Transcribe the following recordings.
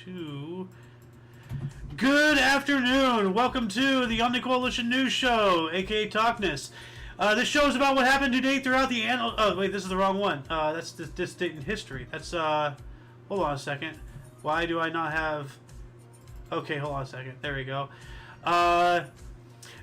2. Good afternoon. Welcome to the Omni Coalition News Show, aka TOCNS. This show is about what happened today throughout the oh wait, this is the wrong one. That's this date in history. That's hold on a second. Why do I not have? Okay, hold on a second. There we go.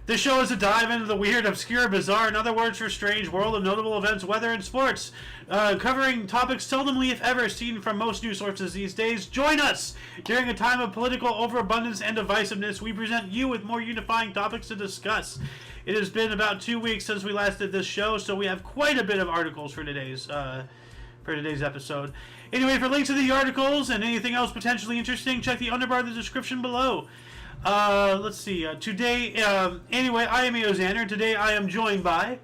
This show is a dive into the weird, obscure, bizarre, in other words for strange, world of notable events, weather, and sports. Covering topics seldomly, if ever, seen from most news sources these days. Join us! During a time of political overabundance and divisiveness, we present you with more unifying topics to discuss. It has been about 2 weeks since we last did this show, so we have quite a bit of articles for today's episode. Anyway, for links to the articles and anything else potentially interesting, check the underbar of the description below. Let's see. Today, anyway, I am Xander. Today I am joined by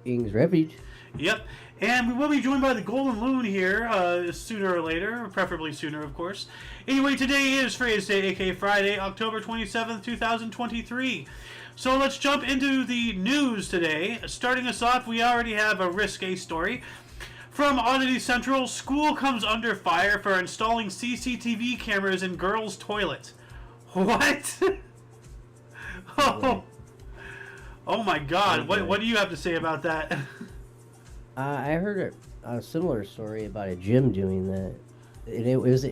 King's Refuge. Yep. And we will be joined by the Golden Loon here sooner or later, preferably sooner, of course. Anyway, today is Friday's Day, aka Friday, October 27th, 2023. So let's jump into the news today. Starting us off, we already have a risque story. From Oddity Central, school comes under fire for installing CCTV cameras in girls' toilet. What? Oh my God! What do you have to say about that? I heard a similar story about a gym doing that. It was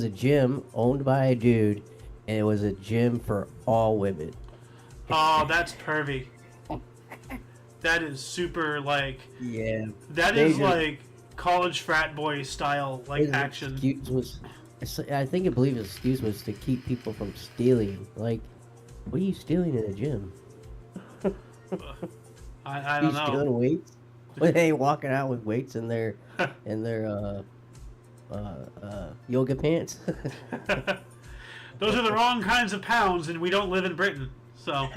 a gym owned by a dude, and it was a gym for all women. Oh, that's pervy. That is super like. Yeah. That is like college frat boy style action. I believe his excuse was to keep people from stealing. Like, what are you stealing in a gym? I don't know. Stealing weights? When they walking out with weights in their yoga pants? Those are the wrong kinds of pounds, and we don't live in Britain, so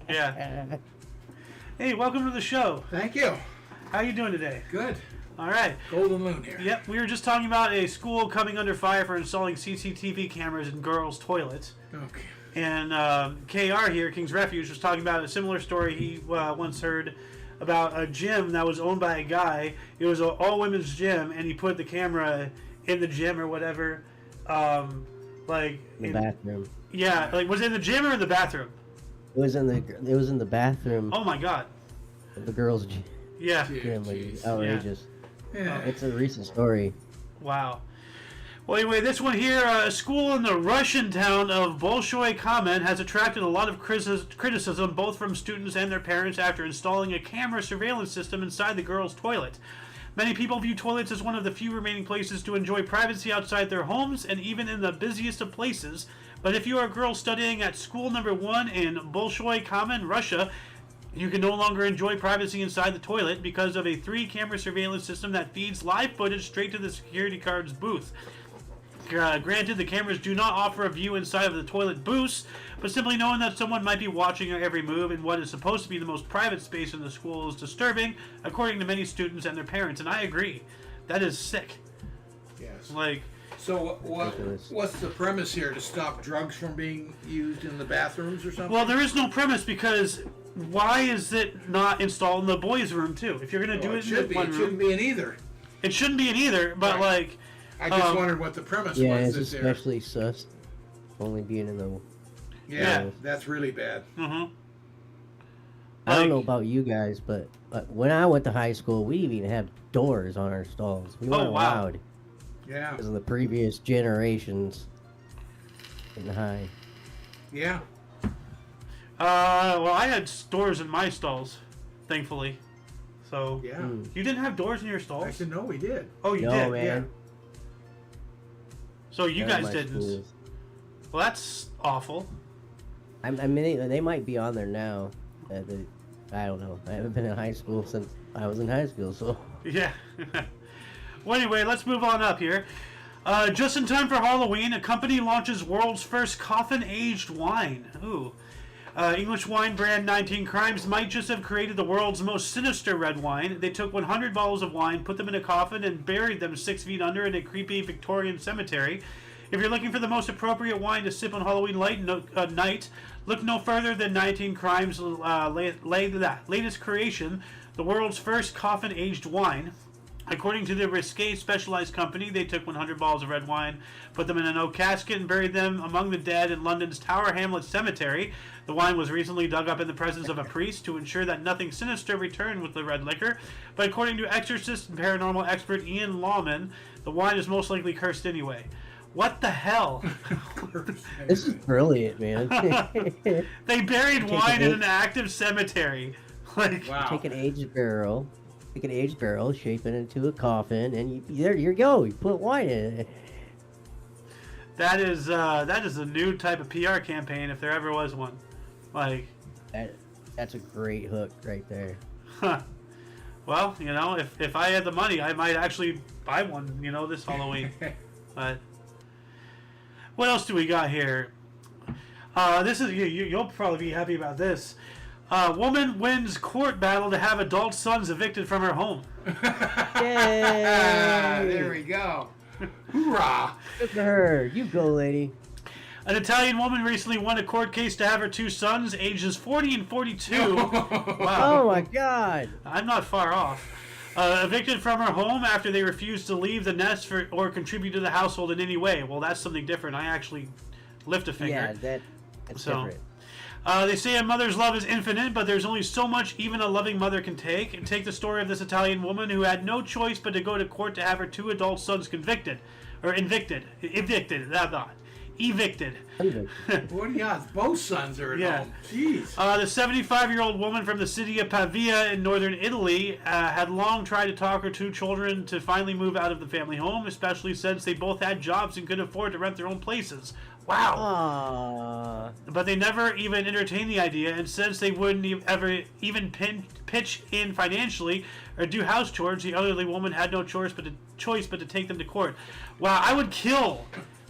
yeah. Hey, welcome to the show. Thank you. How you doing today? Good. All right. Golden Loon here. Yep, we were just talking about a school coming under fire for installing CCTV cameras in girls' toilets. Okay. And KR here, King's Refuge, was talking about a similar story he once heard about a gym that was owned by a guy. It was an all-women's gym, and he put the camera in the gym or whatever. In the bathroom. Yeah, like, was it in the gym or in the bathroom? It was in the bathroom. Oh my God. Of the girls' gym. Yeah. Gym, like, outrageous. Yeah. It's a recent story. Wow. Well, anyway, this one here, a school in the Russian town of Bolshoi Kamen has attracted a lot of criticism both from students and their parents after installing a camera surveillance system inside the girls' toilet. Many people view toilets as one of the few remaining places to enjoy privacy outside their homes and even in the busiest of places. But if you are a girl studying at school number 1 in Bolshoi Kamen, Russia, you can no longer enjoy privacy inside the toilet because of a 3-camera surveillance system that feeds live footage straight to the security guard's booth. Granted, the cameras do not offer a view inside of the toilet booths, but simply knowing that someone might be watching your every move in what is supposed to be the most private space in the school is disturbing, according to many students and their parents, and I agree. That is sick. Yes. Like... So what's the premise here? To stop drugs from being used in the bathrooms or something? Well, there is no premise because why is it not installed in the boys' room too? If you're going to do it in the one room... It shouldn't be in either. It shouldn't be in either, but right. like... I just wondered what the premise was. Yeah, it's especially sus. Only being in the... Yeah, that's really bad. Mm-hmm. I don't know about you guys, but when I went to high school, we didn't even have doors on our stalls. We weren't allowed. Yeah. Because of the previous generations in the high. Yeah. Well, I had doors in my stalls, thankfully. So... Yeah. You didn't have doors in your stalls? I said, no, we did. Oh, you no, did? Man. Yeah. So you guys didn't. Schools. Well, that's awful. I mean, they might be on there now. I don't know. I haven't been in high school since I was in high school, so... Yeah. Well, anyway, let's move on up here. Just in time for Halloween, a company launches world's first coffin-aged wine. Ooh. English wine brand 19 Crimes might just have created the world's most sinister red wine. They took 100 bottles of wine, put them in a coffin, and buried them 6 feet under in a creepy Victorian cemetery. If you're looking for the most appropriate wine to sip on Halloween night, look no further than 19 Crimes' latest creation, the world's first coffin-aged wine. According to the Risque Specialized Company, they took 100 bottles of red wine, put them in an oak casket, and buried them among the dead in London's Tower Hamlets Cemetery. The wine was recently dug up in the presence of a priest to ensure that nothing sinister returned with the red liquor. But according to exorcist and paranormal expert Ian Lawman, the wine is most likely cursed anyway. What the hell? This is brilliant, man. They buried wine in an active cemetery. Like, Wow. Take an aged barrel, shape it into a coffin, and there you go. You put wine in it. that is a new type of PR campaign if there ever was one. Like, That's a great hook right there. huh. Well, you know, if I had the money, I might actually buy one, you know, this Halloween. But what else do we got here? This is you'll probably be happy about this. Woman wins court battle to have adult sons evicted from her home. Yay! There we go. Hoorah! Good for her. You go, lady. An Italian woman recently won a court case to have her two sons, ages 40 and 42. Oh Wow, my God. I'm not far off. Evicted from her home after they refused to leave the nest or contribute to the household in any way. Well, that's something different. I actually lift a finger. Yeah, that's So, different. They say a mother's love is infinite, but there's only so much even a loving mother can take. And take the story of this Italian woman who had no choice but to go to court to have her two adult sons evicted. What are the odds? Both sons are at home. Jeez. The 75-year-old woman from the city of Pavia in northern Italy had long tried to talk her two children to finally move out of the family home, especially since they both had jobs and could afford to rent their own places. Wow. Aww. But they never even entertained the idea, and since they wouldn't ever even pitch in financially or do house chores, the elderly woman had no choice but to take them to court. Wow, I would kill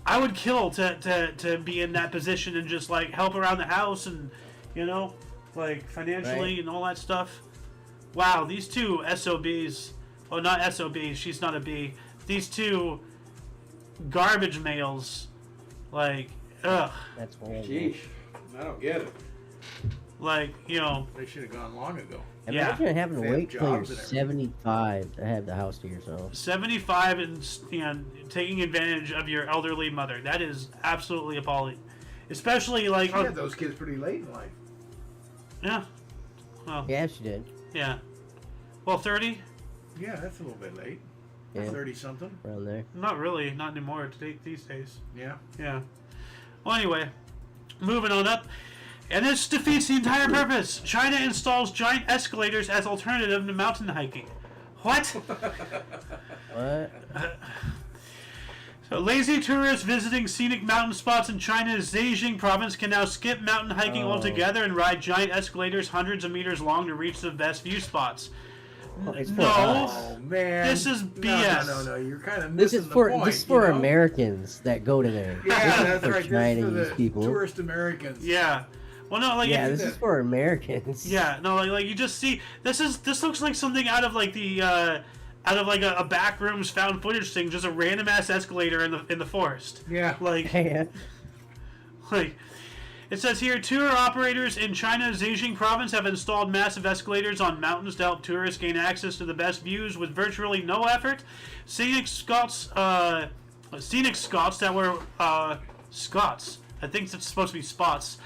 to be in that position and just like help around the house and, you know, like financially and all that stuff. Wow, these two SOBs, oh, not SOBs, she's not a B. These two garbage males, like, ugh. That's horrible. Jeez. I don't get it. Like, you know. They should have gone long ago. Imagine having to They have wait till you're jobs and everything. 75 to have the house to yourself. 75 and, you know, taking advantage of your elderly mother. That is absolutely appalling. Especially like, She had those kids pretty late in life. yeah. Well, Yeah, she did. yeah. Well, 30? Yeah, that's a little bit late. Yeah. 30-something. Around there. Not really. Not anymore these days. Yeah. Yeah. Well, anyway, moving on up. And this defeats the entire purpose. China installs giant escalators as alternative to mountain hiking. What? What? So lazy tourists visiting scenic mountain spots in China's Zhejiang province can now skip mountain hiking altogether and ride giant escalators hundreds of meters long to reach the best view spots. Oh, it's for No. us. Oh man. This is BS. No. You're kind of This missing is the for point. this is for you know? Americans that go to there. Yeah, This is that's for right. This is for Chinese the people. tourist Americans. Yeah. Well, no, like Yeah, if, this is for Americans. yeah, no, like you just see this looks like something out of like the out of like a backrooms found footage thing, just a random ass escalator in the forest. Yeah. Like Yeah. like it says here, tour operators in China's Zhejiang province have installed massive escalators on mountains to help tourists gain access to the best views with virtually no effort. Scenic spots that were Scots. I think it's supposed to be spots.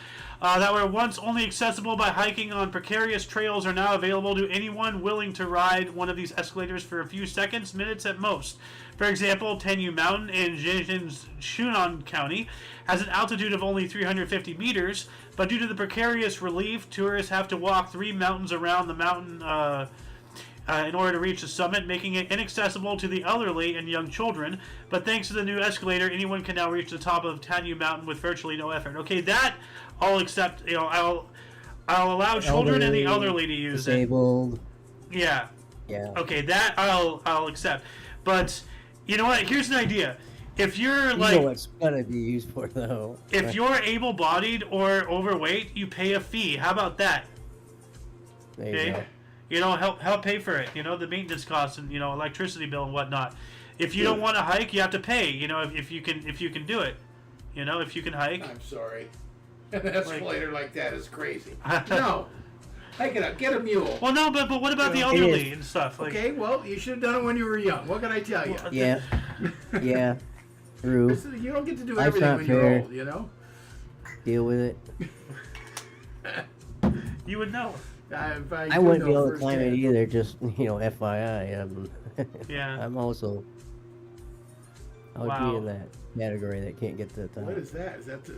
That were once only accessible by hiking on precarious trails are now available to anyone willing to ride one of these escalators for a few seconds, minutes at most. For example, Tenyu Mountain in Zhejiang's Shunan County has an altitude of only 350 meters, but due to the precarious relief, tourists have to walk 3 mountains around the mountain in order to reach the summit, making it inaccessible to the elderly and young children. But thanks to the new escalator, anyone can now reach the top of Tenyu Mountain with virtually no effort. Okay, that I'll accept. You know, I'll allow children and the elderly to use disabled. it. Yeah. Yeah. Okay, that I'll accept. But you know what? Here's an idea. If you're You like, know what's gonna be used for though. if you're able-bodied or overweight, you pay a fee. How about that? There you Okay. go. You know, help pay for it. You know, the maintenance costs and, you know, electricity bill and whatnot. If you don't want to hike, you have to pay. You know, if you can do it. You know, if you can hike. I'm sorry. An escalator like that is crazy. No. Hike it up. Get a mule. Well, no, but what about the It elderly is. and stuff? Like, Okay, well, you should have done it when you were young. What can I tell you? Yeah. Yeah. True. You don't get to do Life's everything not when you're fair. old, you know? Deal with it. you would know. I wouldn't be able to climb it either. Just FYI. Yeah. I'm also. I would Wow. be in that category that can't get to the top. What is that? Is that the...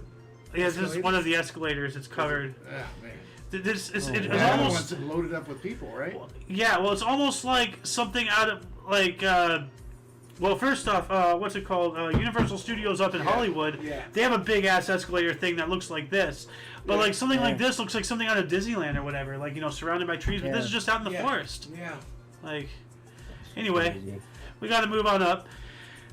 Yeah, this is one of the escalators. It's covered. Ah, man. This it's The almost. other ones are loaded up with people, right? Yeah, well, it's almost like something out of like. Well, first off, what's it called? Universal Studios up in Hollywood. Yeah. They have a big ass escalator thing that looks like this, but like something like this looks like something out of Disneyland or whatever. Like surrounded by trees, but this is just out in the forest. Yeah. Like, anyway, Crazy. we got to move on up.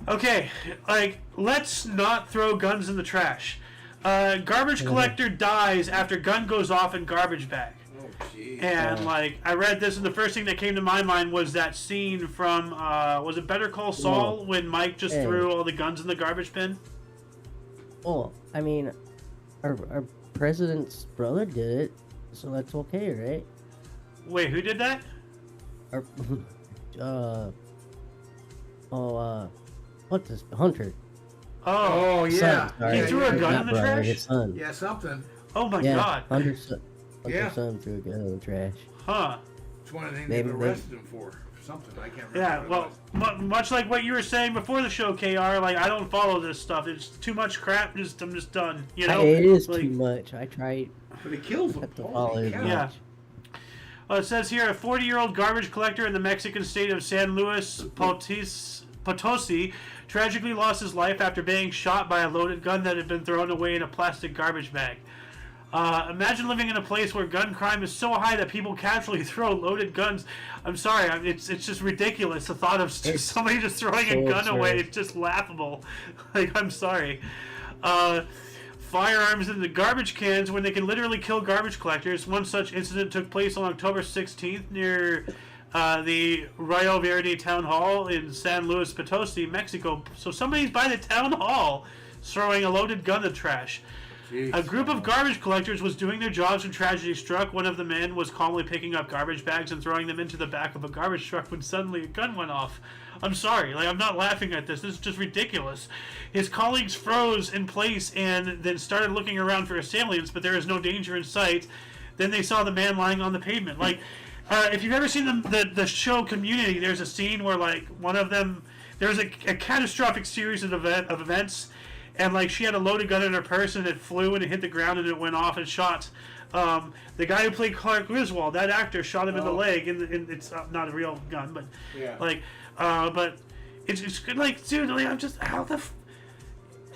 Okay, like let's not throw guns in the trash. Garbage collector dies after gun goes off in garbage bag. Oh, jeez. And like I read this, and the first thing that came to my mind was that scene from was it Better Call Saul when Mike just threw all the guns in the garbage bin? Well, I mean, our president's brother did it, so that's okay, right? Wait, who did that? Our, what's this? Hunter. Oh, yeah. Son, sorry. He threw a gun Not in the brother, trash? His son. Yeah, something. Oh my Yeah, god. Hunter's Yeah. son threw a gun in the trash. Huh. It's one of the things They- they arrested him for. Something. I can't remember. Yeah, what it well, was. much like what you were saying before the show, KR, like I don't follow this stuff. It's too much crap. I'm just done. You know, It is like, too mumuch. I tried But he kills them. to follow Holy as cow. Yeah. much. It says here a 40-year-old garbage collector in the Mexican state of San Luis Potosi tragically lost his life after being shot by a loaded gun that had been thrown away in a plastic garbage bag. Imagine living in a place where gun crime is so high that people casually throw loaded guns. I'm sorry, it's just ridiculous. The thought of somebody just throwing a so gun away absurd. is just laughable. Like, I'm sorry. Firearms in the garbage cans when they can literally kill garbage collectors. One such incident took place on October 16th near the Rio Verde Town Hall in San Luis Potosi, Mexico. So somebody's by the town hall throwing a loaded gun in the trash. Jeez. A group of garbage collectors was doing their jobs when tragedy struck. One of the men was calmly picking up garbage bags and throwing them into the back of a garbage truck when suddenly a gun went off. I'm sorry, like I'm not laughing at this. This is just ridiculous. His colleagues froze in place and then started looking around for assailants, but there is no danger in sight. Then they saw the man lying on the pavement. Like, if you've ever seen the show Community, there's a scene where like one of them, there's a catastrophic series of events. And like she had a loaded gun in her purse and it flew and it hit the ground and it went off and shot. The guy who played Clark Griswold, that actor, shot him in the leg. And it's not a real gun, but but it's good. Like, dude, like, I'm just how the.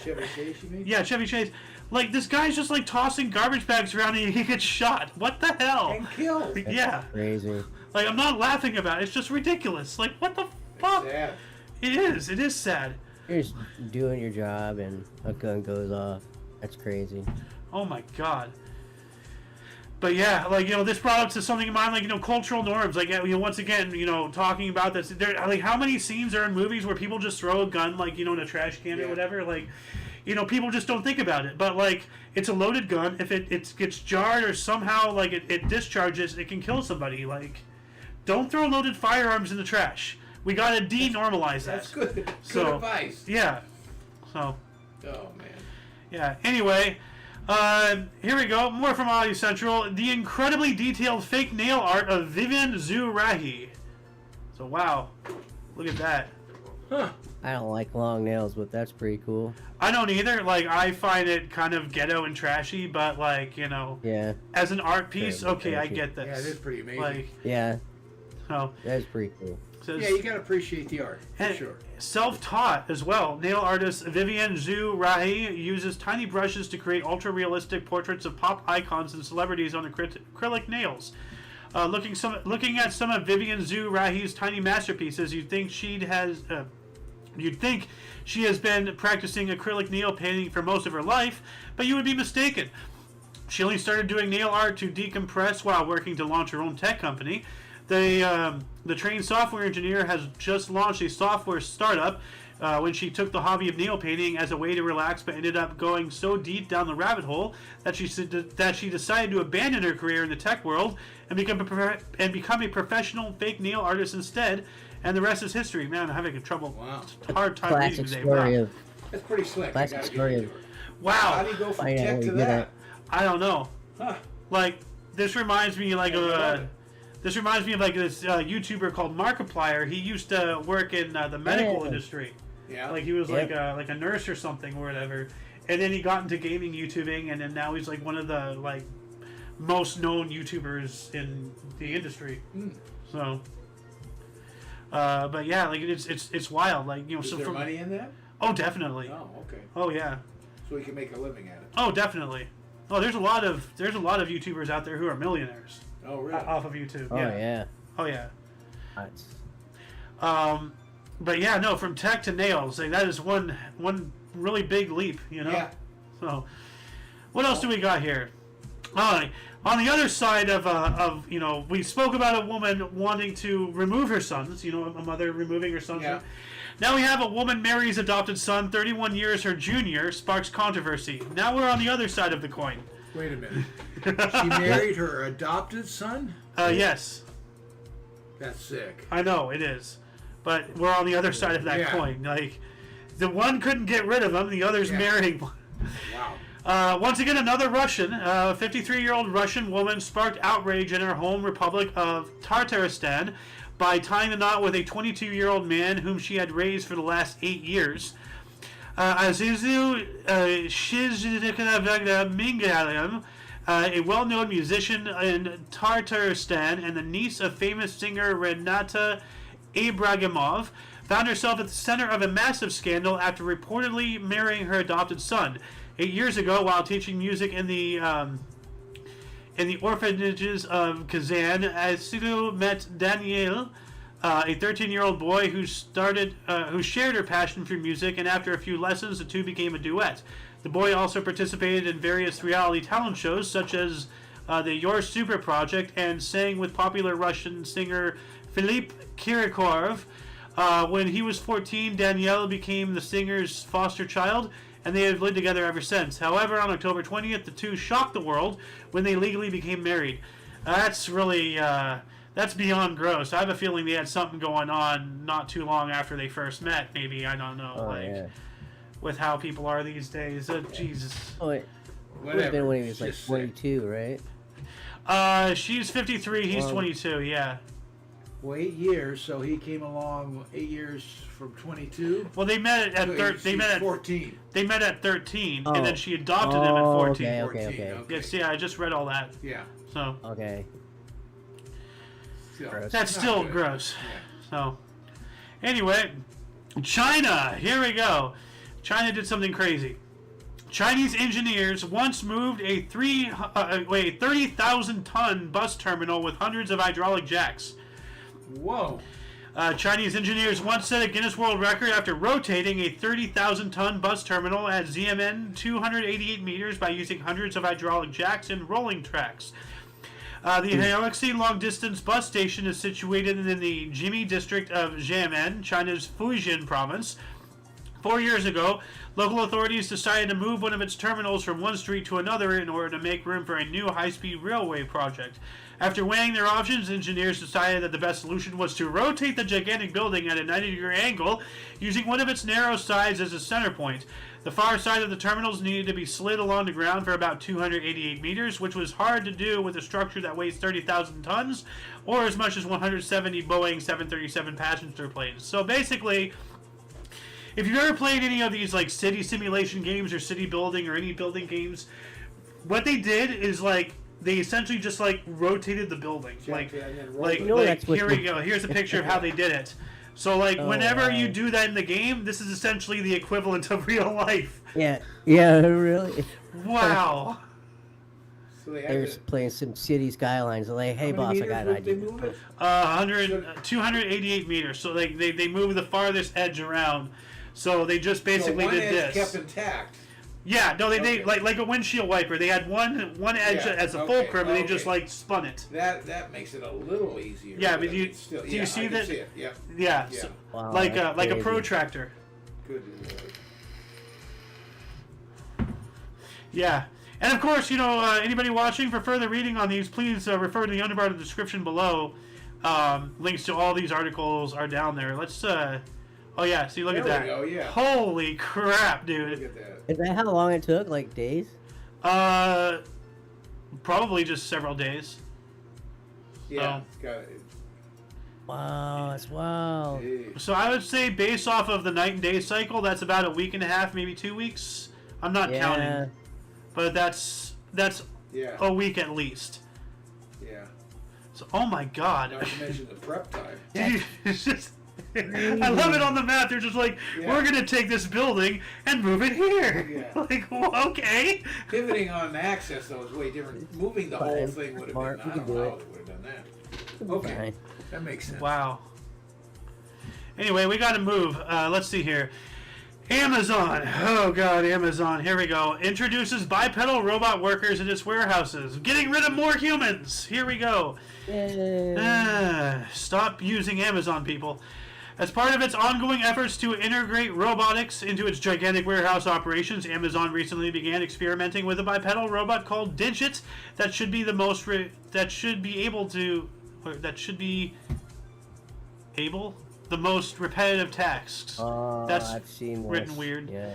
Chevy Chase, you mean? Yeah, Chevy Chase. Like this guy's just like tossing garbage bags around and he gets shot. What the hell? And killed. Yeah. Crazy. Like I'm not laughing about it. It's just ridiculous. Like what the fuck? Sad. It is. It is sad. You're just doing your job and a gun goes off. That's crazy. Oh my god. But yeah, like this brought up to something in mind, like cultural norms. Like once again, talking about this. There, like how many scenes are in movies where people just throw a gun, like in a trash can or whatever. Like, people just don't think about it. But like, it's a loaded gun. If it gets jarred or somehow like it discharges, it can kill somebody. Like, don't throw loaded firearms in the trash. We gotta denormalize that. That's good. Good So, advice. Yeah. So. Oh man. Yeah. Anyway, here we go. More from Audio Central. The incredibly detailed fake nail art of Vivian Zhu Rahi. So wow, look at that. Huh. I don't like long nails, but that's pretty cool. I don't either. Like I find it kind of ghetto and trashy, but like Yeah. as an art piece, Very okay, I trashy. get this. Yeah, it is pretty amazing. Like, Yeah. oh, That's pretty cool. says, Yeah, you gotta appreciate the art for and sure. self-taught as well. Nail artist Vivian Zhu Rahi uses tiny brushes to create ultra-realistic portraits of pop icons and celebrities on acrylic nails. Looking at some of Vivian Zhu Rahi's tiny masterpieces, you'd think she has been practicing acrylic nail painting for most of her life, but you would be mistaken. She only started doing nail art to decompress while working to launch her own tech company. The trained software engineer has just launched a software startup when she took the hobby of nail painting as a way to relax, but ended up going so deep down the rabbit hole that she decided to abandon her career in the tech world and become a professional fake nail artist instead. And the rest is history. Man, I'm having a hard time reading today. Wow. That's pretty slick. Classic story of. Wow. How do you go from tech to that? I don't know. Huh. Like, this reminds me like of this YouTuber called Markiplier. He used to work in the medical industry. Yeah. Like he was like a nurse or something or whatever. And then he got into gaming YouTubing, and then now he's like one of the like most known YouTubers in the industry. So but yeah, like it's wild. Like, you know, is there money in that? Oh, definitely. Oh, okay. Oh yeah. So he can make a living at it. Oh, definitely. Oh, there's a lot of YouTubers out there who are millionaires. Oh, really? Off of YouTube. Oh yeah. Oh yeah. Nice. But yeah, no, from tech to nails, like that is one really big leap, you know. Yeah. So, what else do we got here? On the other side of you know, we spoke about a woman wanting to remove her sons. You know, a mother removing her sons. Yeah. Now we have a woman marries adopted son, 31 years her junior, sparks controversy. Now we're on the other side of the coin. Wait a minute. She married her adopted son? Yes. That's sick. I know, it is. But we're on the other side of that coin. Like, the one couldn't get rid of him, the other's marrying one. Wow. Once again, another Russian, a 53-year-old Russian woman sparked outrage in her home republic of Tartaristan by tying the knot with a 22-year-old man whom she had raised for the last 8 years. Azizu Shizhikamingalim, a well-known musician in Tartaristan and the niece of famous singer Renata Ibragimov, found herself at the center of a massive scandal after reportedly marrying her adopted son. 8 years ago, while teaching music in the orphanages of Kazan, Azizu met Daniel, a 13-year-old boy who shared her passion for music, and after a few lessons, the two became a duet. The boy also participated in various reality talent shows, such as the Your Super Project, and sang with popular Russian singer Philipp Kirkorov. When he was 14, Danielle became the singer's foster child, and they have lived together ever since. However, on October 20th, the two shocked the world when they legally became married. That's really, that's beyond gross. I have a feeling they had something going on not too long after they first met, maybe, I don't know, with how people are these days. Jesus. Oh, it would have been when he was like 22, right? She's 53, he's 22, yeah. Well, 8 years, so he came along 8 years from 22. Well, they met at 14. They met at 13, and then she adopted him at 14. Okay. Yes, yeah, I just read all that. Yeah. So. Okay. That's still gross. Yeah. So. Anyway, China. Here we go. China did something crazy. Chinese engineers once moved a 30,000-ton bus terminal with hundreds of hydraulic jacks. Whoa. Chinese engineers once set a Guinness World Record after rotating a 30,000-ton bus terminal at ZMN 288 meters by using hundreds of hydraulic jacks and rolling tracks. The Heoxi long-distance bus station is situated in the Jimmy district of Xiamen, China's Fujian province. 4 years ago, local authorities decided to move one of its terminals from one street to another in order to make room for a new high-speed railway project. After weighing their options, engineers decided that the best solution was to rotate the gigantic building at a 90-degree angle, using one of its narrow sides as a center point. The far side of the terminals needed to be slid along the ground for about 288 meters, which was hard to do with a structure that weighs 30,000 tons, or as much as 170 Boeing 737 passenger planes. So basically, if you've ever played any of these like city simulation games or city building or any building games, what they did is like they essentially just like rotated the building. Here we go. Here's a picture of how they did it. So like whenever you do that in the game, this is essentially the equivalent of real life. Yeah, really. Wow. So they're playing some city skylines. They're like, hey boss, I got an idea. 288 meters. So they move the farthest edge around. So they just basically one did edge this. Kept intact. Yeah, no, they like a windshield wiper. They had one edge as a fulcrum, and they just like spun it. That makes it a little easier. Yeah, but do you see that? See it. Yeah. Yeah. So, wow, like a crazy. protractor. Good Lord. Yeah. And of course, anybody watching, for further reading on these, please refer to the underbar description below. Links to all these articles are down there. Let's, oh yeah, see, look at that. There we go, yeah. Holy crap, dude. Look at that. Is that how long it took? Like days? Probably just several days. Yeah, it's got it. Wow, that's wild. So I would say, based off of the night and day cycle, that's about a week and a half, maybe 2 weeks. I'm not counting, but that's a week at least. Yeah. So, oh my God. Not to mention the prep time. Dude, it's just, I love it on the map. They're just like, we're gonna take this building and move it here. Yeah. Like, well, okay. Pivoting on access though is way different. Moving the whole thing would have been. I don't know how they would have done that. Okay. That makes sense. Wow. Anyway, we got to move. Let's see here. Amazon. Oh, God, Amazon. Here we go. Introduces bipedal robot workers in its warehouses. Getting rid of more humans. Here we go. Stop using Amazon, people. As part of its ongoing efforts to integrate robotics into its gigantic warehouse operations, Amazon recently began experimenting with a bipedal robot called Digit that should be the most repetitive tasks. That's I've seen written this. weird. Yeah.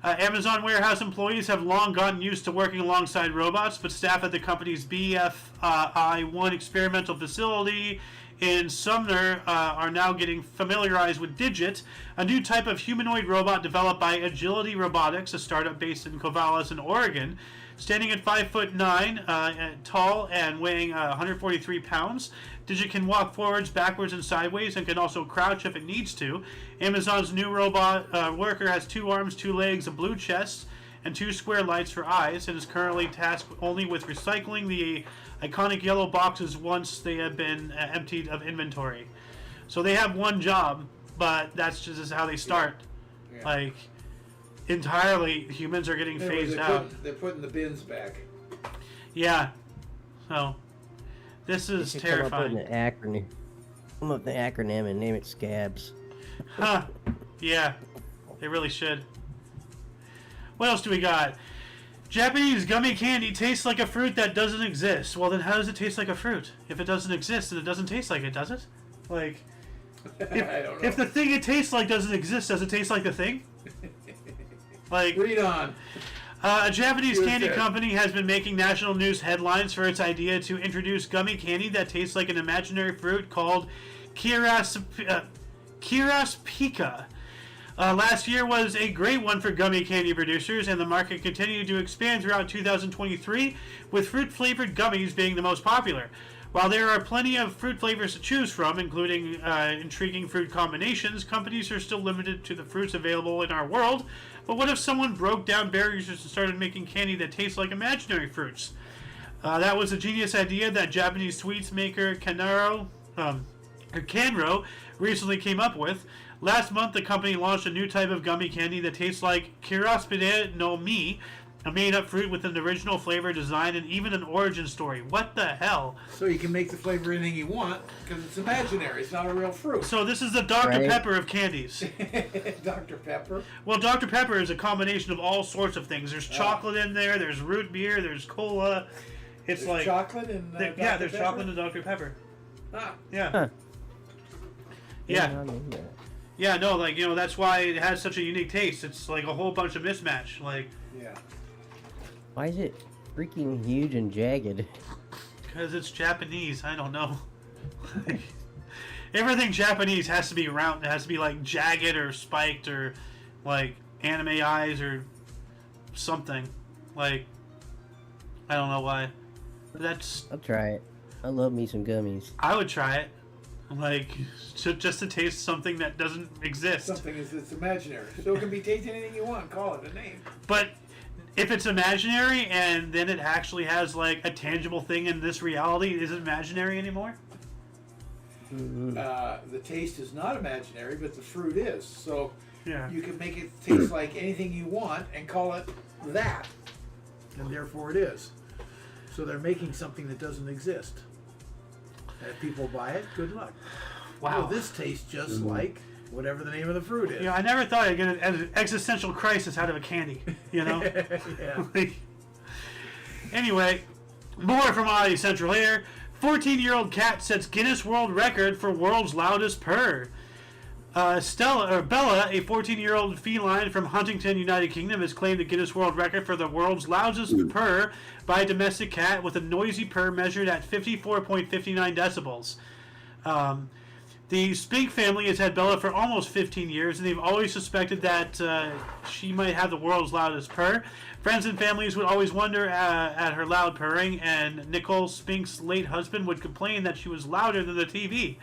Amazon warehouse employees have long gotten used to working alongside robots, but staff at the company's BFI-1 experimental facility in Sumner are now getting familiarized with Digit, a new type of humanoid robot developed by Agility Robotics, a startup based in Corvallis in Oregon. Standing at 5'9", tall and weighing 143 pounds, Digit can walk forwards, backwards, and sideways, and can also crouch if it needs to. Amazon's new robot worker has 2 arms, 2 legs, a blue chest, and 2 square lights for eyes, and is currently tasked only with recycling the iconic yellow boxes once they have been emptied of inventory. So they have one job, but that's just how they start. Yeah. Like, entirely, humans are getting phased out. They're putting the bins back. Yeah. So, this is terrifying. Come up with an acronym and name it Scabs. Huh. Yeah. They really should. What else do we got? Japanese gummy candy tastes like a fruit that doesn't exist. Well, then how does it taste like a fruit? If it doesn't exist, then it doesn't taste like it, does it? Like, I don't know. if the thing it tastes like doesn't exist, does it taste like the thing? Like, read on. A Japanese candy company has been making national news headlines for its idea to introduce gummy candy that tastes like an imaginary fruit called Kiraspika. Last year was a great one for gummy candy producers, and the market continued to expand throughout 2023, with fruit-flavored gummies being the most popular. While there are plenty of fruit flavors to choose from, including intriguing fruit combinations, companies are still limited to the fruits available in our world. But what if someone broke down barriers and started making candy that tastes like imaginary fruits? That was a genius idea that Japanese sweets maker Kanro recently came up with. Last month, the company launched a new type of gummy candy that tastes like Kiraspide no Mi, a made-up fruit with an original flavor, design, and even an origin story. What the hell? So you can make the flavor anything you want because it's imaginary. It's not a real fruit. So this is the Dr. Pepper of candies. Dr. Pepper? Well, Dr. Pepper is a combination of all sorts of things. There's chocolate in there. There's root beer. There's cola. There's chocolate in there's Pepper? chocolate in Dr. Pepper. Ah. Yeah. Huh. Yeah. Yeah, no, like, that's why it has such a unique taste. It's like a whole bunch of mismatch. Like, yeah. Why is it freaking huge and jagged? Because it's Japanese. I don't know. Everything Japanese has to be round. It has to be like jagged or spiked or like anime eyes or something. Like, I don't know why. But I'll try it. I love me some gummies. I would try it. Like, just to taste something that doesn't exist. Something it's imaginary. So it can be tasted anything you want. Call it a name. But if it's imaginary and then it actually has like a tangible thing in this reality, is it imaginary anymore? Mm-hmm. The taste is not imaginary, but the fruit is. So yeah. You can make it taste like anything you want and call it that. And therefore it is. So they're making something that doesn't exist. If people buy it, good luck. Wow. Well, this tastes just like whatever the name of the fruit is. You know, I never thought I'd get an existential crisis out of a candy. You know. Yeah. Anyway, more from Oddity Central here. 14-year-old cat sets Guinness World Record for world's loudest purr. Bella, a 14-year-old feline from Huntington, United Kingdom, has claimed the Guinness World Record for the world's loudest purr by a domestic cat with a noisy purr measured at 54.59 decibels. The Spink family has had Bella for almost 15 years, and they've always suspected that she might have the world's loudest purr. Friends and families would always wonder at her loud purring, and Nicole Spink's late husband would complain that she was louder than the TV.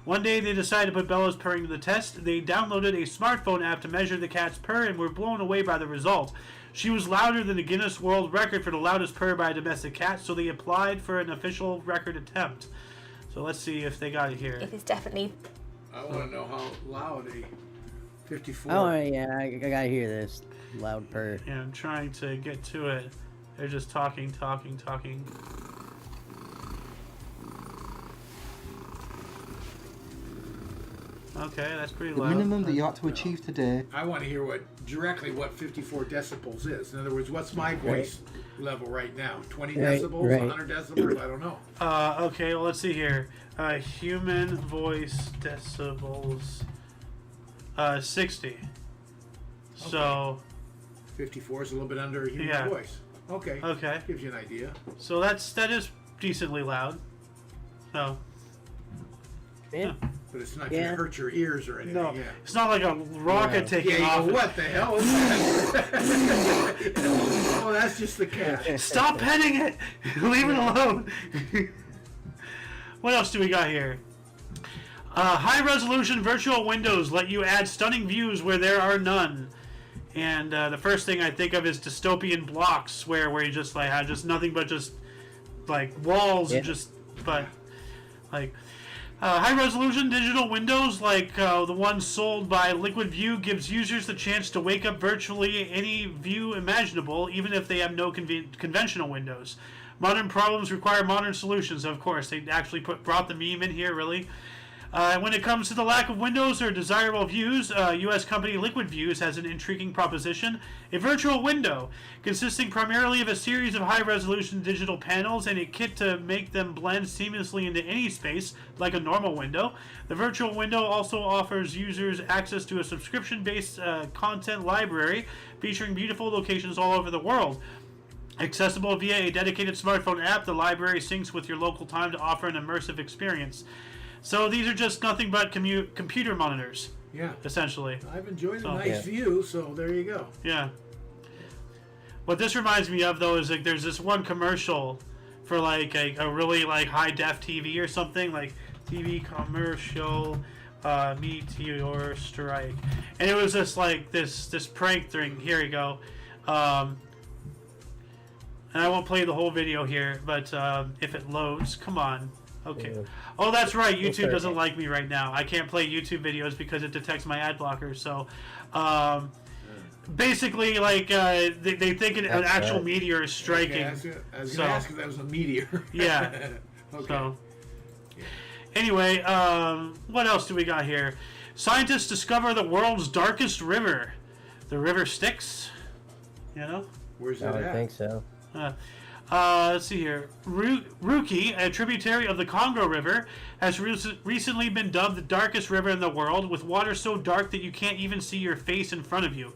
One day they decided to put Bella's purring to the test. They downloaded a smartphone app to measure the cat's purr and were blown away by the result. She was louder than the Guinness World Record for the loudest purr by a domestic cat, so they applied for an official record attempt. So let's see if they got it here. It is definitely. I want to know how loud a 54. Oh yeah, I gotta hear this loud purr. Yeah, I'm trying to get to it. They're just talking. Okay, that's pretty The loud. minimum that you have to achieve today. I want to hear directly what 54 decibels is. In other words, what's my voice level right now? 20 decibels, right. 100 decibels? I don't know. Okay, well, let's see here. Human voice decibels, 60. So, 54 is a little bit under a human Yeah. voice. Okay. okay. Gives you an idea. So that is decently loud. So, Yeah. But it's not Yeah. going to hurt your ears or anything. no, Yeah. it's not like a rocket No. taking Yeah, you off. go, what the hell is that? Oh, that's just the cat. Stop petting it! Leave it alone! What else do we got here? High-resolution virtual windows let you add stunning views where there are none. And the first thing I think of is dystopian blocks, where you just like have just nothing but just like walls and just high-resolution digital windows like the one sold by Liquid View gives users the chance to wake up virtually any view imaginable, even if they have no conventional windows. Modern problems require modern solutions, of course. They actually brought the meme in here, really. When it comes to the lack of windows or desirable views, U.S. company Liquid Views has an intriguing proposition. A virtual window, consisting primarily of a series of high-resolution digital panels and a kit to make them blend seamlessly into any space, like a normal window. The virtual window also offers users access to a subscription-based content library featuring beautiful locations all over the world. Accessible via a dedicated smartphone app, the library syncs with your local time to offer an immersive experience. So these are just nothing but computer monitors, Yeah. essentially. I've enjoyed a Oh. nice view, so there you go. Yeah. What this reminds me of, though, is like there's this one commercial for like a really like high def TV or something, like TV commercial, Meteor Strike, and it was just like this prank thing. Here you go. And I won't play the whole video here, but if it loads, come on. Okay. Yeah. Oh, that's right. YouTube start doesn't again. like me right now. I can't play YouTube videos because it detects my ad blocker. So, basically, like they think an That's actual right. meteor is striking. Okay, I was So- going to ask if that was a meteor. Yeah. Okay. So, anyway, what else do we got here? Scientists discover the world's darkest river. The river Styx. You know. Where's I that would at? think so. Let's see here. Ruki, a tributary of the Congo River, has recently been dubbed the darkest river in the world, with water so dark that you can't even see your face in front of you.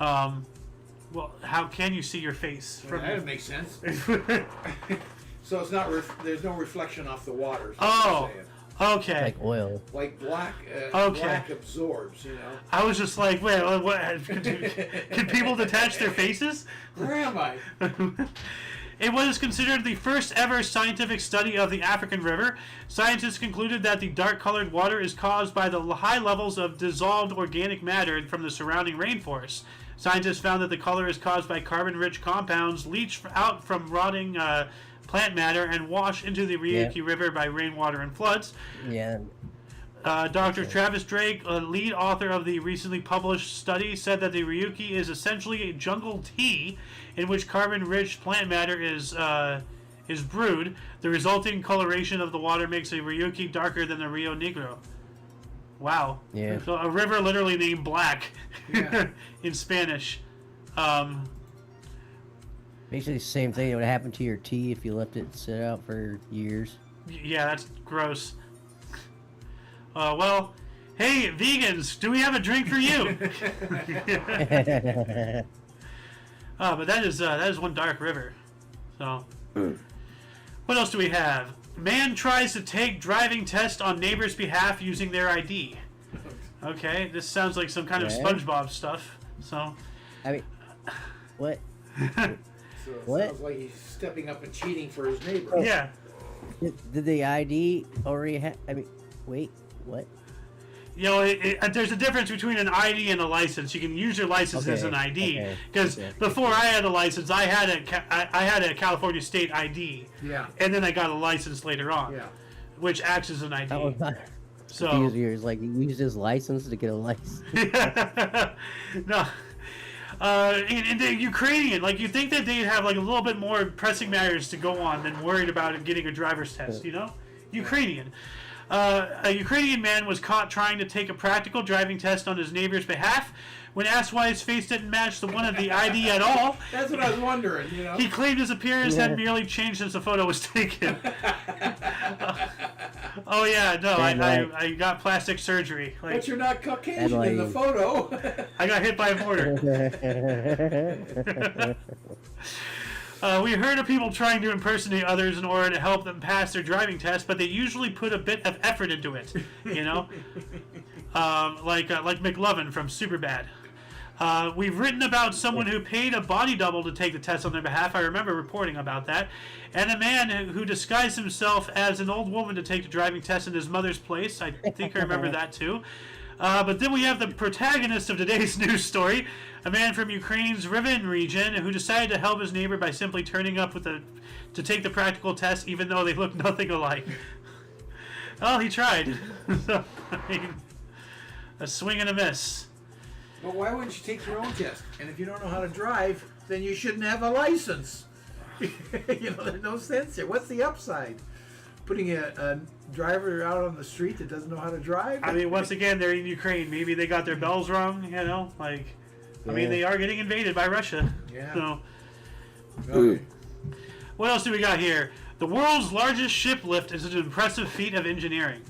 Well, how can you see your face? Well, that would make sense. So it's not. There's no reflection off the water. is what Oh, you're saying. okay. Like oil. Like black. Okay. Black absorbs. You know. I was just like, wait, what? Can people detach their faces? Where am I? It was considered the first ever scientific study of the African river. Scientists concluded that the dark-colored water is caused by the high levels of dissolved organic matter from the surrounding rainforest. Scientists found that the color is caused by carbon-rich compounds leached out from rotting plant matter and washed into the Ryuki River by rainwater and floods. Yeah. Dr. Travis Drake, a lead author of the recently published study, said that the Ryuki is essentially a jungle tea in which carbon-rich plant matter is brewed. The resulting coloration of the water makes the Ryuki darker than the Rio Negro. Wow. Yeah. So a river literally named Black Yeah. in Spanish. Basically, the same thing that would happen to your tea if you left it sit out for years. Yeah, that's gross. Well, hey, vegans, do we have a drink for you? But that is one dark river. So, what else do we have? Man tries to take driving test on neighbor's behalf using their ID. Okay, this sounds like some kind of Yeah. SpongeBob stuff. So, I mean, what? So it What? sounds like he's stepping up and cheating for his neighbor. yeah. Did the ID already have? I mean, wait, what? You know, there's a difference between an ID and a license. You can use your license as an ID okay, because okay. before I had a license, I had a California state ID, Yeah. and then I got a license later on, Yeah. which acts as an ID. That was not So confusing. It's like he used his license to get a license. no. And the Ukrainian, like, you think that they'd have like a little bit more pressing matters to go on than worried about getting a driver's test, you know? Ukrainian. A Ukrainian man was caught trying to take a practical driving test on his neighbor's behalf. When asked why his face didn't match the one of the ID at all, That's what I was wondering, you know. he claimed his appearance had merely changed since the photo was taken. Oh yeah, no, I got plastic surgery. Like, But you're not Caucasian in the Like- photo. I got hit by a mortar. We heard of people trying to impersonate others in order to help them pass their driving test, but they usually put a bit of effort into it, you know? Like McLovin from Superbad. We've written about someone who paid a body double to take the test on their behalf. I remember reporting about that. And a man who disguised himself as an old woman to take the driving test in his mother's place. I think I remember that too. But then we have the protagonist of today's news story, a man from Ukraine's Rivne region who decided to help his neighbor by simply turning up to take the practical test, even though they look nothing alike. Well, he tried. So, I mean, a swing and a miss. But why wouldn't you take your own test? And if you don't know how to drive, then you shouldn't have a license. You know, there's no sense here. What's the upside? Putting a driver out on the street that doesn't know how to drive? I mean, once again, they're in Ukraine. Maybe they got their bells wrong, you know? Like, I mean, Yeah. they are getting invaded by Russia. Yeah. So, Okay. what else do we got here? The world's largest ship lift is an impressive feat of engineering.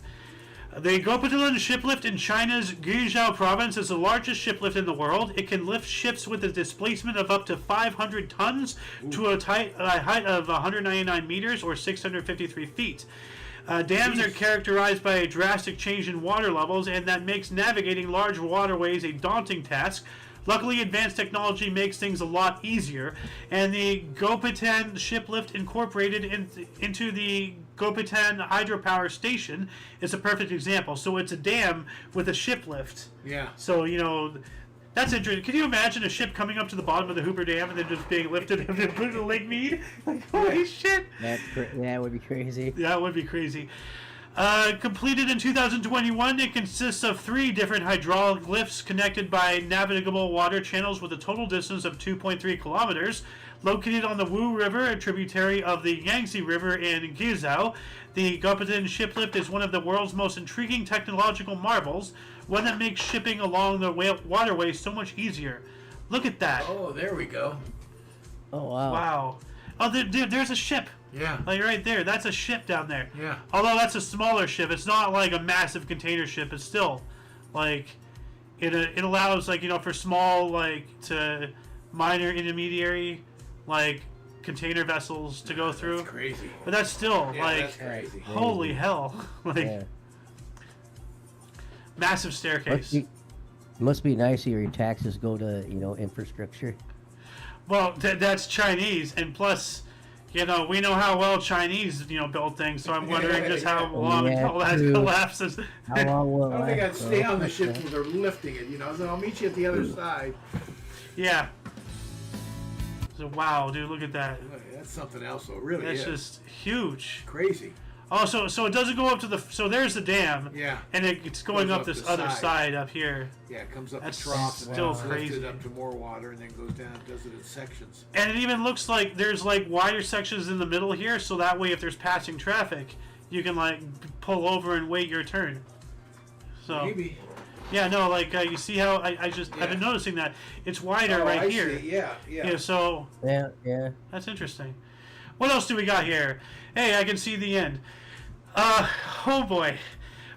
The Gopatulin ship lift in China's Guizhou province is the largest ship lift in the world. It can lift ships with a displacement of up to 500 tons to a height of 199 meters or 653 feet. Dams are characterized by a drastic change in water levels, and that makes navigating large waterways a daunting task. Luckily, advanced technology makes things a lot easier, and the Gopatan ship lift incorporated into the Gopatan hydropower station is a perfect example. So it's a dam with a ship lift. Yeah. So, you know, that's interesting. Can you imagine a ship coming up to the bottom of the Hooper Dam and then just being lifted and then put in Lake Mead? Like, holy shit! That would be crazy. That would be crazy. Completed in 2021, it consists of 3 different hydraulic lifts connected by navigable water channels with a total distance of 2.3 kilometers. Located on the Wu River, a tributary of the Yangtze River in Guizhou, the Gopatan ship lift is one of the world's most intriguing technological marvels, one that makes shipping along the waterway so much easier. Look at that. Oh, there we go. Oh wow. Wow. Oh, there's a ship. Yeah. Like right there, that's a ship down there. Yeah. Although that's a smaller ship, it's not like a massive container ship. It's still, like, it allows, like, you know, for small, like, to minor intermediary, like, container vessels to go through. That's crazy. But that's still, Yeah, like, that's crazy. holy hell, like, Yeah. massive staircase. Must be nice if your taxes go to, infrastructure. Well, that's Chinese, and plus, you know, we know how well Chinese, build things. So I'm wondering just how long Yeah, until that true. collapses. How long will I don't think I'd last, stay though? on the ship when they're lifting it, So I'll meet you at the other side. Yeah. So wow, dude, look at that. That's something else, though. It really That's is. just huge. Crazy. Oh, so it doesn't go up to the. So there's the dam. Yeah. And it's going Goes up up this the other side. side up here. Yeah, it comes up That's the troughs still and then it's crazy. lifted up to more water and then goes down and does it in sections. And it even looks like there's like wider sections in the middle here, so that way if there's passing traffic, you can like pull over and wait your turn. So Maybe. yeah, no, like you see how I've been noticing that it's wider right I here. See. Yeah. Yeah, so Yeah. that's interesting. What else do we got here? Hey, I can see the end. Oh boy.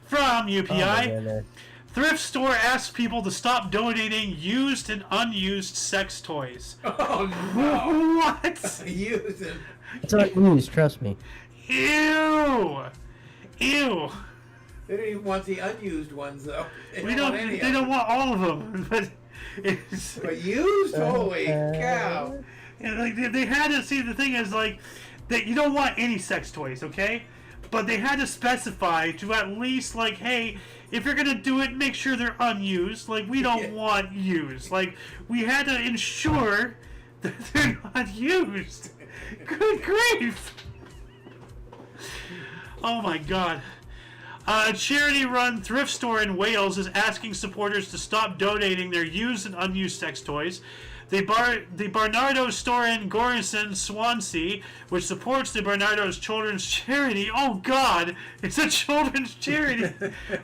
From UPI, Oh my goodness. thrift store asks people to stop donating used and unused sex toys. Oh no. What? Use it. It's unused, trust me. Ew. Ew. They don't even want the unused ones though. We don't. want any They of don't them. want all of them. But it's. But used? Holy cow! And like they had to see the thing is like that you don't want any sex toys, okay? But they had to specify to at least like, hey, if you're gonna do it, make sure they're unused. Like we don't want used. Like we had to ensure that they're not used. Good grief! Oh my god. A charity-run thrift store in Wales is asking supporters to stop donating their used and unused sex toys. The Barnardo's store in Gorison, Swansea, which supports the Barnardo's Children's Charity. Oh God, it's a children's charity.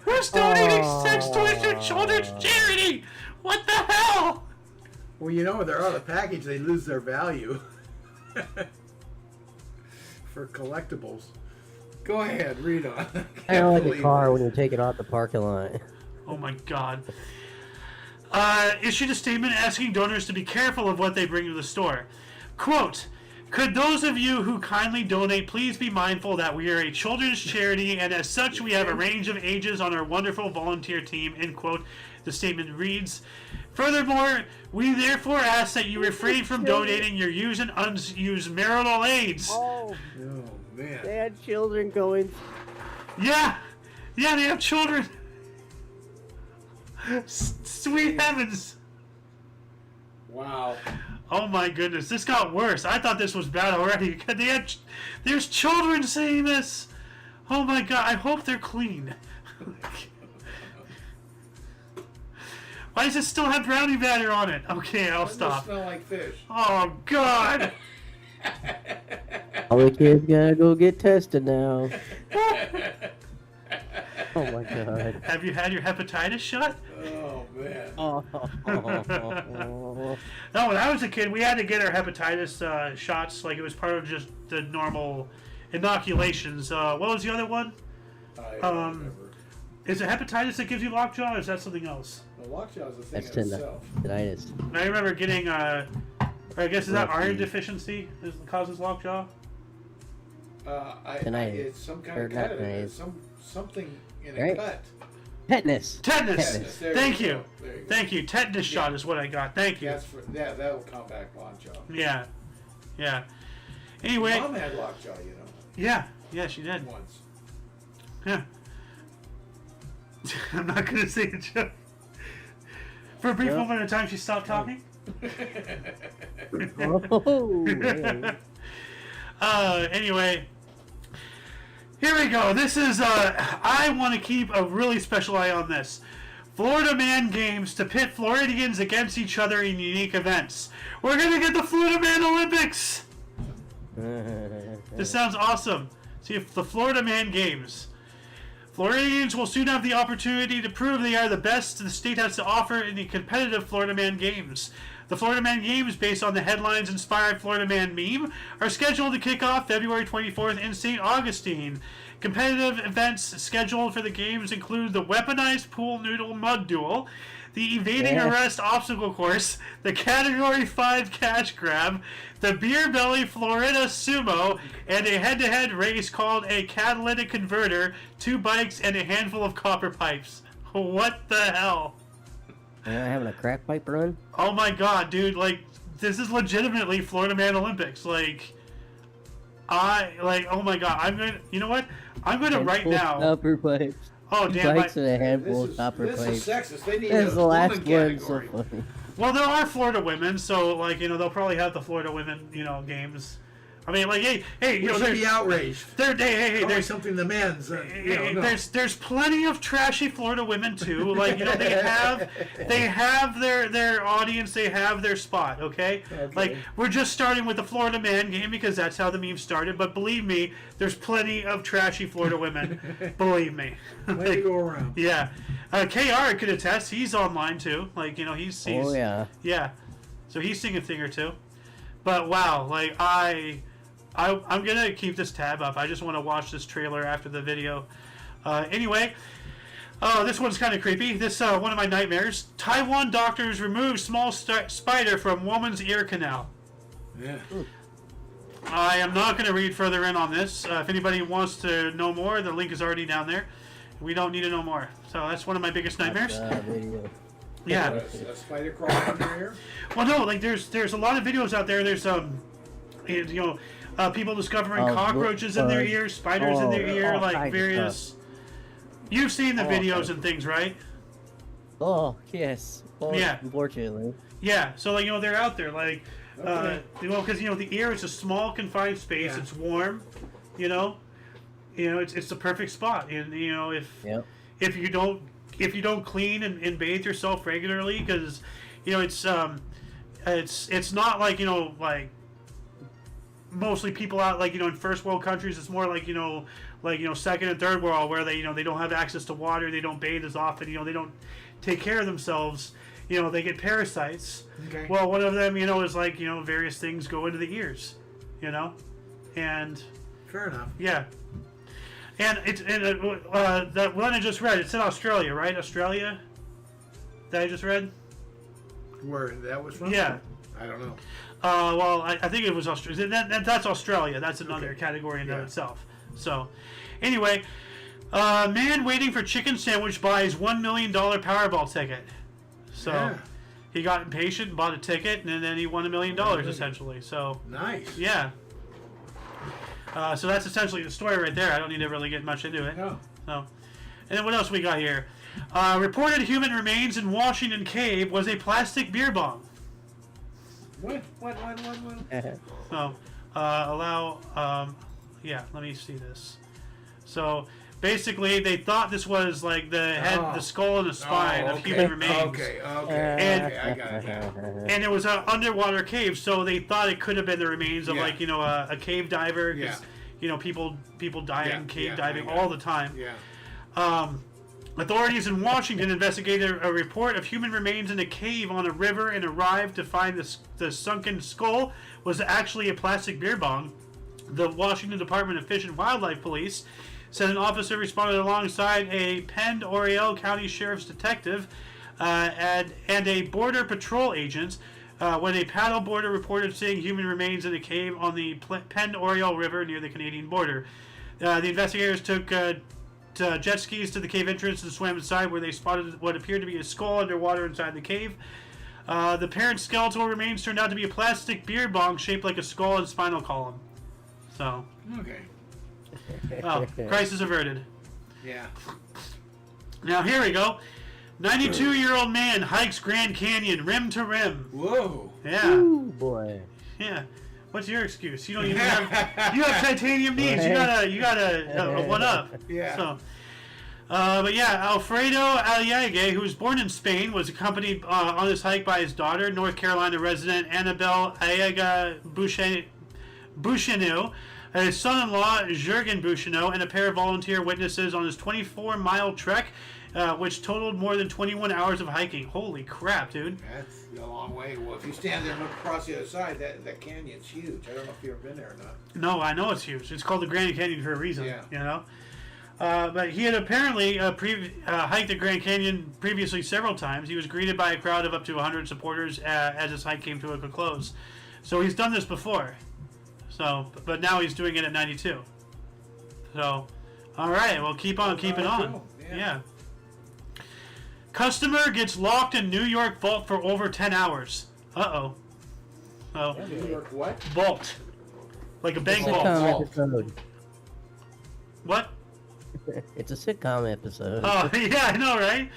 Who's donating sex toys to a children's charity? What the hell? Well, you know, they're out of the package. They lose their value for collectibles. Go ahead, read on. I don't like a car when you take it off the parking lot. Oh my God. Issued a statement asking donors to be careful of what they bring to the store. Quote, could those of you who kindly donate please be mindful that we are a children's charity and as such we have a range of ages on our wonderful volunteer team, end quote. The statement reads, furthermore, we therefore ask that you refrain from donating your used and unused marital aids. Oh, man. they had children going. Yeah, they have children. Sweet heavens. Wow. Oh my goodness, this got worse. I thought this was bad already. There's children saying this. Oh my god, I hope they're clean. Why does it still have brownie batter on it? Okay, I'll stop. Smell like fish. Oh god. All the kids gotta go get tested now. Oh my god. Have you had your hepatitis shot? Oh man. Oh. No, when I was a kid, we had to get our hepatitis shots. Like it was part of just the normal inoculations. What was the other one? I don't remember. Is it hepatitis that gives you lockjaw, or is that something else? The lockjaw is a thing That's in itself. tendinitis. I remember getting, or I guess is that Rocky. iron deficiency that causes lockjaw? Tinnitus. It's some kind Or of not cut. tinnitus. It's something in a Right. cut. Tetanus. Tetanus. There Thank you you. go. There you go. Thank you. Tetanus shot is what I got. Thank you. That's for that'll combat lockjaw. Yeah. Yeah. Anyway. Mom had lockjaw, you know, Yeah. Yeah, she did. once. Yeah. I'm not going to say a joke. For a brief moment of time, she stopped talking. Oh, man. Anyway, here we go. This is, I want to keep a really special eye on this. Florida Man Games to pit Floridians against each other in unique events. We're going to get the Florida Man Olympics. This sounds awesome. See, if the Florida Man Games. Floridians will soon have the opportunity to prove they are the best the state has to offer in the competitive Florida Man Games. The Florida Man Games, based on the headlines-inspired Florida Man meme, are scheduled to kick off February 24th in St. Augustine. Competitive events scheduled for the games include the weaponized pool noodle mud duel, the evading arrest obstacle course, the Category 5 cash grab, the beer belly Florida sumo, and a head-to-head race called a catalytic converter, 2 bikes, and a handful of copper pipes. What the hell? Am I having a crack pipe run? Oh my god, dude, like, this is legitimately Florida Man Olympics. Like, oh my god, I'm going to, you know what? I'm going to right now. Copper pipes. Oh, Two damn. bikes and a handful of copper This is pipes. sexist. They need This is a the last woman one. So category. funny. Well, there are Florida women, so, like, you know, they'll probably have the Florida women, you know, games. I mean, like, hey, you We know, should be outraged. hey, There's there's something the men's. No. there's plenty of trashy Florida women too. Like, you know, they have their audience, they have their spot. Okay, like we're just starting with the Florida man game because that's how the meme started. But believe me, there's plenty of trashy Florida women. Believe me. Way to go around. Yeah, KR could attest. He's online too. Like, you know, he's Oh yeah. yeah. So he's seen a thing or two. But wow, like I'm gonna keep this tab up. I just want to watch this trailer after the video. Anyway, this one's kind of creepy. This one of my nightmares. Taiwan doctors remove small spider from woman's ear canal. Yeah. I am not going to read further in on this. If anybody wants to know more, the link is already down there. We don't need to know more. So that's one of my biggest nightmares. Video. Yeah. A spider crawling under here? Well, no, like there's a lot of videos out there. There's people discovering cockroaches in their ears, spiders in their ear, all like kinds of various. You've seen the videos and things, right? Oh yes. Well, Yeah. Unfortunately. Yeah. So like, you know, they're out there, like, because, you know, the ear is a small confined space. Yeah. It's warm, you know, it's the perfect spot. And you know, if you don't clean and bathe yourself regularly, because, you know, it's not like, you know, like mostly people out, like, you know, in first world countries. It's more like, you know, second and third world, where they, you know, they don't have access to water, they don't bathe as often, you know, they don't take care of themselves, you know, they get parasites. Okay. Well, one of them, you know, is like, you know, various things go into the ears, you know, and Fair enough. yeah. And that one I just read, it's in Australia, right? Australia? That I just read? Where that was from? Yeah. I don't know. Well, I think it was Australia. That's Australia. That's another category in and of itself. So, anyway, man waiting for chicken sandwich buys $1 million Powerball ticket. So, he got impatient, bought a ticket, and then he won $1 million essentially. So, Nice. yeah. So that's essentially the story right there. I don't need to really get much into it. Oh. So, and then what else we got here? Reported human remains in Washington cave was a plastic beer bong. What? So, yeah, let me see this. So, basically, they thought this was like the head, the skull, and the spine of human remains. Okay, I got it now. And it was an underwater cave, so they thought it could have been the remains of, Yeah. like, you know, a cave diver. 'Cause, Yeah. you know, people die in cave diving I all got the time. Yeah. Authorities in Washington investigated a report of human remains in a cave on a river and arrived to find the sunken skull was actually a plastic beer bong. The Washington Department of Fish and Wildlife Police said an officer responded alongside a Penn Oriole County Sheriff's detective and a Border Patrol agent when a paddleboarder reported seeing human remains in a cave on the Penn Oriole River near the Canadian border. The investigators took jet skis to the cave entrance and swam inside, where they spotted what appeared to be a skull underwater inside the cave. The parent skeletal remains turned out to be a plastic beer bong shaped like a skull and spinal column. So, Okay. crisis averted. Yeah. Now here we go. 92-year-old man hikes Grand Canyon rim to rim. Whoa. Yeah, Ooh, boy. yeah. What's your excuse? You don't even have. You have titanium knees. You got a one up. Yeah. So, but yeah, Alfredo Aliaga, who was born in Spain, was accompanied on this hike by his daughter, North Carolina resident Annabelle Aliaga Boucheneau, his son-in-law Jurgen Boucheneau, and a pair of volunteer witnesses on his 24-mile trek, which totaled more than 21 hours of hiking. Holy crap, dude! That's a long way. Well, if you stand there and look across the other side, that canyon's huge. I don't know if you've ever been there or not. No, I know it's huge. It's called the Grand Canyon for a reason. Yeah. You know. But he had apparently hiked the Grand Canyon previously several times. He was greeted by a crowd of up to 100 supporters as his hike came to a close. So he's done this before. So, but now he's doing it at 92. So, all right, well, keep on keeping on. Cool. Yeah. Customer gets locked in New York vault for over 10 hours. Uh-oh. Oh, New York what? vault. Like a bank vault. Sitcom episode. What? It's a sitcom episode. Oh, yeah, I know, right?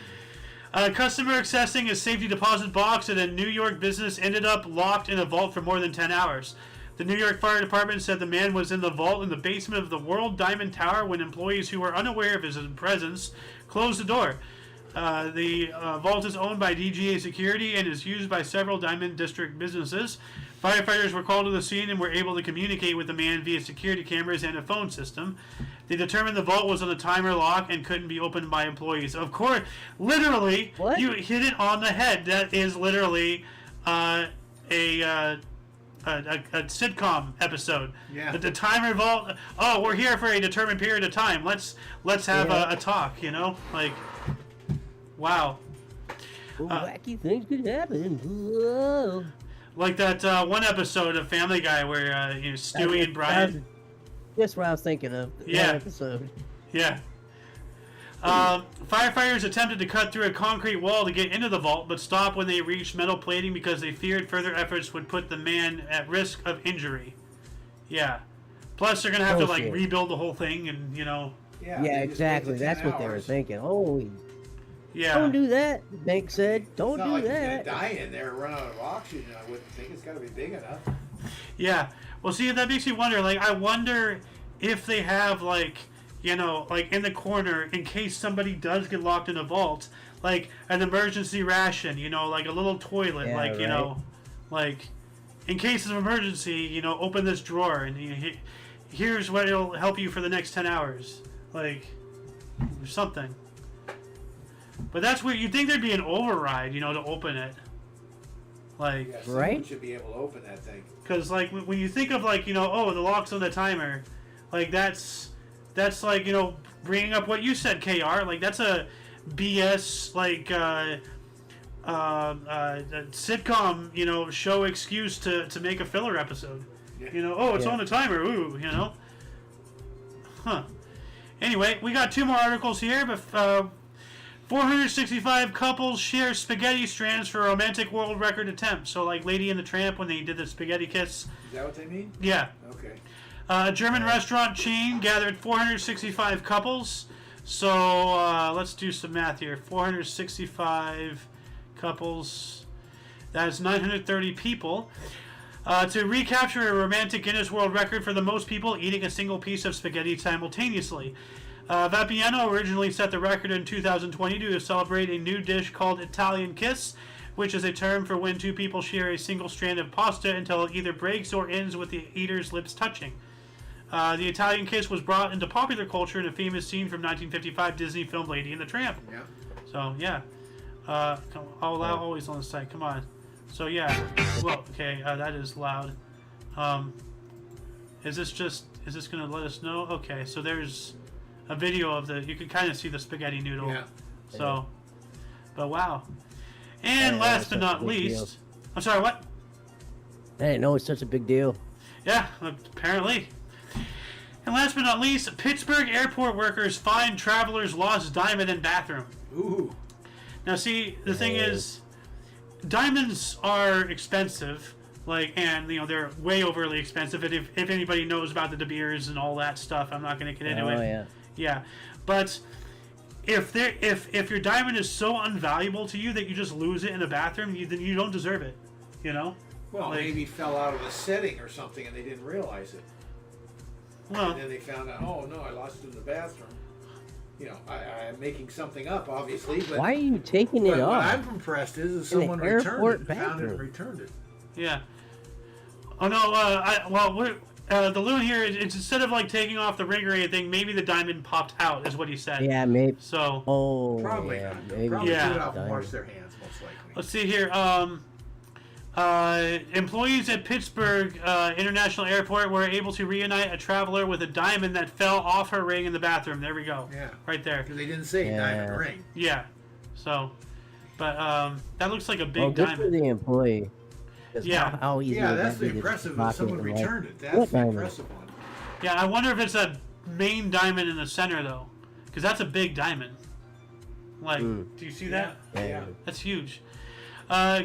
A customer accessing a safety deposit box at a New York business ended up locked in a vault for more than 10 hours. The New York Fire Department said the man was in the vault in the basement of the World Diamond Tower when employees who were unaware of his presence closed the door. The vault is owned by DGA Security and is used by several Diamond District businesses. Firefighters were called to the scene and were able to communicate with the man via security cameras and a phone system. They determined the vault was on a timer lock and couldn't be opened by employees. Of course, literally, What? you hit it on the head. That is literally a sitcom episode. Yeah. The timer vault. Oh, we're here for a determined period of time. Let's have a talk. You know, like, wow. Wacky things could happen. Whoa. Like that one episode of Family Guy where Stewie and Brian. That's what I was thinking of. Yeah. That episode. Yeah. Firefighters attempted to cut through a concrete wall to get into the vault, but stopped when they reached metal plating because they feared further efforts would put the man at risk of injury. Yeah. Plus, they're gonna have to Bullshit. rebuild the whole thing, and Yeah, they just made exactly. it 10 That's what they were hours. thinking. Holy. yeah. Don't do that, the bank said. Don't It's not do like that. he's gonna die in there and run out of oxygen. I wouldn't think it's got to be big enough. Yeah. Well, see, that makes me wonder. Like, I wonder if they have like in the corner in case somebody does get locked in a vault, like an emergency ration. Like a little toilet. Yeah, like right. like in case of emergency. Open this drawer and here's what it'll help you for the next 10 hours. Like something. But that's where you'd think there'd be an override. To open it. Like. Yeah, someone Right? should be able to open that thing. Because, like, when you think of, like, the lock's on the timer, like, that's like, bringing up what you said, KR. Like, that's a BS, like, sitcom, show excuse to make a filler episode. Yeah. It's on the timer, ooh, Huh. Anyway, we got 2 more articles here, but 465 couples share spaghetti strands for a romantic world record attempt. So, like Lady and the Tramp when they did the spaghetti kiss. Is that what they mean? Yeah. Okay. A German restaurant chain gathered 465 couples. So, let's do some math here. 465 couples. That's 930 people. To recapture a romantic Guinness World Record for the most people eating a single piece of spaghetti simultaneously. Vapiano originally set the record in 2020 to celebrate a new dish called Italian Kiss, which is a term for when 2 people share a single strand of pasta until it either breaks or ends with the eater's lips touching. The Italian Kiss was brought into popular culture in a famous scene from 1955 Disney film Lady and the Tramp. Yeah. So, yeah. Always on the site. Come on. So, yeah. Well, okay, that is loud. Is this going to let us know? Okay, so there's a video of you can kind of see the spaghetti noodle. Yeah. So, but wow. And Yeah, last but that's not a big deal. least, I'm sorry, what? I didn't know it's such a big deal. Yeah, apparently. And last but not least, Pittsburgh airport workers find travelers lost diamond in bathroom. Ooh. Now, see, the thing is, diamonds are expensive, and they're way overly expensive. And if anybody knows about the De Beers and all that stuff, I'm not going to get into it. Oh, yeah. Yeah, but if your diamond is so unvaluable to you that you just lose it in a bathroom, then you don't deserve it. Well, maybe fell out of a setting or something and they didn't realize it. Well, And then they found out, oh no, I lost it in the bathroom. I'm making something up, obviously, but Why are you taking it what off? I'm impressed is In the someone returned airport it, found it, and bathroom. returned it. yeah. Oh no. The loon here is instead of taking off the ring or anything, maybe the diamond popped out, is what he said. Yeah, maybe. So Oh, Probably yeah, not. maybe. Probably Yeah. took it off and Diamond. washed their hands, most likely. let's see here. Employees at Pittsburgh International Airport were able to reunite a traveler with a diamond that fell off her ring in the bathroom. There we go. Yeah. Right there. Because they didn't say Yeah. diamond ring. Yeah. So, but that looks like a big Well, good for diamond. the employee. 'Cause Yeah. How easy Yeah, would that's that the be to impressive pocket if someone it, like, returned it. That's what the diamond? impressive one. Yeah, I wonder if it's a main diamond in the center though, because that's a big diamond. Do you see that? Yeah. That's huge.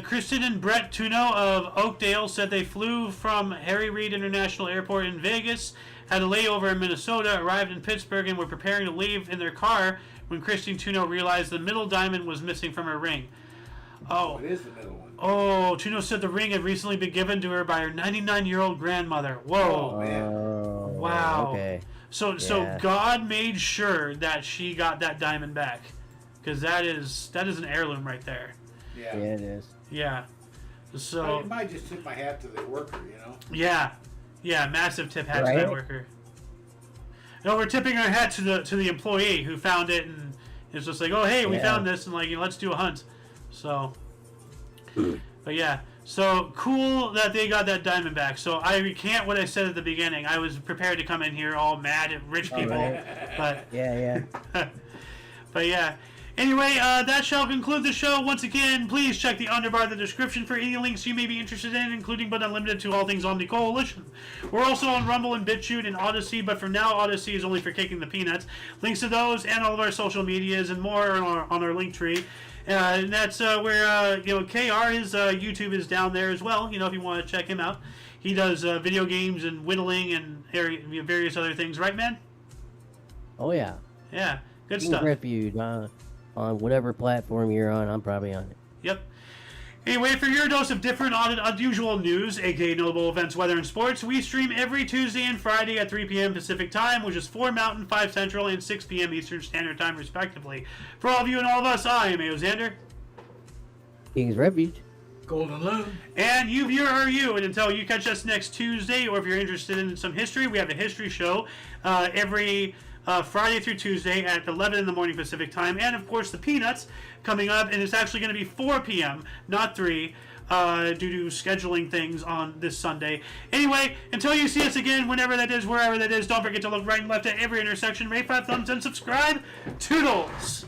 Kristen and Brett Tuno of Oakdale said they flew from Harry Reid International Airport in Vegas, had a layover in Minnesota, arrived in Pittsburgh, and were preparing to leave in their car when Kristen Tuno realized the middle diamond was missing from her ring. Oh, It is the middle one. Oh, Tuno said the ring had recently been given to her by her 99-year-old grandmother. Whoa. Oh, man. Wow. Okay. So Yeah. God made sure that she got that diamond back, because that is an heirloom right there. Yeah. Yeah, it is. Yeah. So I might just tip my hat to the worker, you know. yeah, massive tip hat to Right? that worker. No, we're tipping our hat to the employee who found it, and it's just like, oh hey, we Yeah. found this, and like, let's do a hunt. So, but yeah. So cool that they got that diamond back. So I recant what I said at the beginning. I was prepared to come in here all mad at rich people, right. but Yeah. but yeah. Anyway, that shall conclude the show. Once again, please check the underbar of the description for any links you may be interested in, including but not limited to all things Omni Coalition. We're also on Rumble and BitChute and Odyssey, but for now, Odyssey is only for kicking the peanuts. Links to those and all of our social medias and more are on our link tree. And that's where, KR, his YouTube is down there as well, if you want to check him out. He does video games and whittling and various other things, right, man? Oh yeah. Yeah, good King stuff. Refuge on whatever platform you're on. I'm probably on it. Yep. Anyway, for your dose of different, unusual news, aka notable events, weather, and sports, we stream every Tuesday and Friday at 3 p.m. Pacific Time, which is 4 Mountain, 5 Central, and 6 p.m. Eastern Standard Time, respectively. For all of you and all of us, I am Xander. King's Refuge. Golden Loon. And you, viewer, are you. And until you catch us next Tuesday, or if you're interested in some history, we have a history show every Friday through Tuesday at 11 in the morning Pacific Time. And, of course, the Peanuts coming up. And it's actually going to be 4 p.m., not 3, due to scheduling things on this Sunday. Anyway, until you see us again, whenever that is, wherever that is, don't forget to look right and left at every intersection, rate 5 thumbs, and subscribe. Toodles!